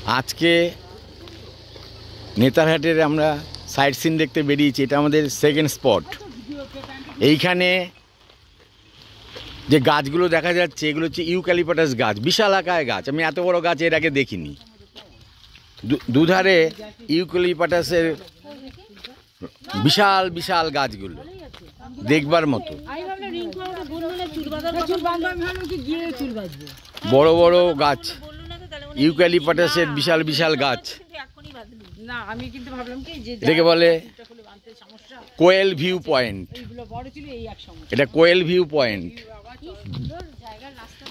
আজকে নেতারহাটের আমরা site scene দেখতে বেরিয়েছি। এটা আমাদের সেকেন্ড স্পট। এইখানে যে গাছগুলো দেখা যাচ্ছে এগুলো হচ্ছে ইউক্যালিপটাস গাছ, বিশাল আকারের গাছ। আমি এত বড় গাছ এর আগে দেখিনি। দুধারে ইউক্যালিপটাসের বিশাল বিশাল গাছগুলো দেখবার মতো। বড় বড় গাছ, ইউক্যালিপটাসের বিশাল বিশাল গাছ। এটাকে বলে কোয়েল ভিউ পয়েন্ট। এটা কোয়েল ভিউ পয়েন্ট,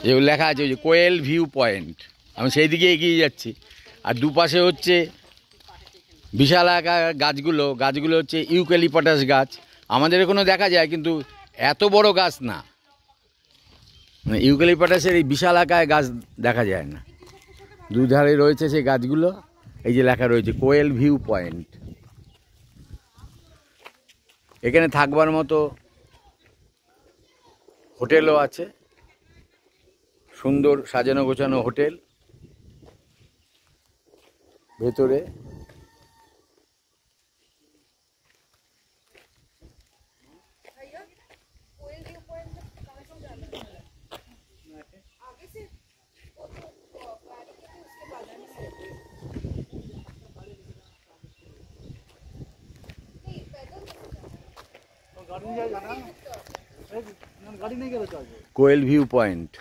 যেগুলো লেখা আছে ওই যে কোয়েল ভিউ পয়েন্ট। আমি সেই দিকে এগিয়ে যাচ্ছি। আর দুপাশে হচ্ছে বিশাল আকার গাছগুলো হচ্ছে ইউক্যালিপটাস গাছ। আমাদের এখনও দেখা যায়, কিন্তু এত বড় গাছ না। মানে ইউক্যালিপটাসের এই বিশাল আকার গাছ দেখা যায় না। দুধারে রয়েছে সেই গাছগুলো। এই যে লেখা রয়েছে কোয়েল ভিউ পয়েন্ট। এখানে থাকবার মতো হোটেলও আছে, সুন্দর সাজানো গোছানো হোটেল ভেতরে। Koel view point,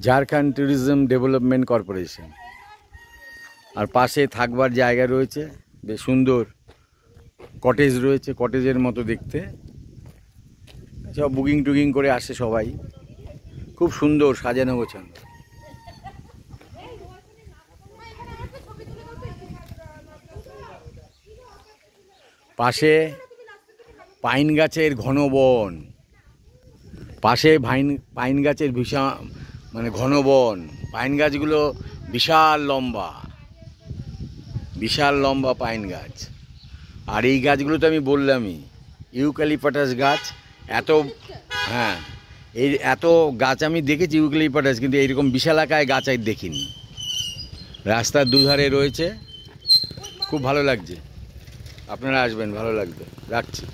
Jharkhand tourism development corporation. আর পাশে থাকবার জায়গা রয়েছে, বেশ সুন্দর কটেজ রয়েছে, কটেজের মতো দেখতে। সব বুকিং টুকিং করে আসে সবাই, খুব সুন্দর সাজানো গোছানো। পাশে পাইন গাছের ঘন বন, পাশে পাইন গাছের ঘন বন। পাইন গাছগুলো বিশাল লম্বা পাইন গাছ। আর এই গাছগুলো তো আমি বললামই ইউক্যালিপটাস গাছ। এত গাছ আমি দেখেছি ইউক্যালিপটাস, কিন্তু এইরকম বিশাল আকারে গাছ আমি দেখিনি। রাস্তার দুধারে রয়েছে, খুব ভালো লাগছে। আপনারা আসবেন, ভালো লাগবে। রাখছি।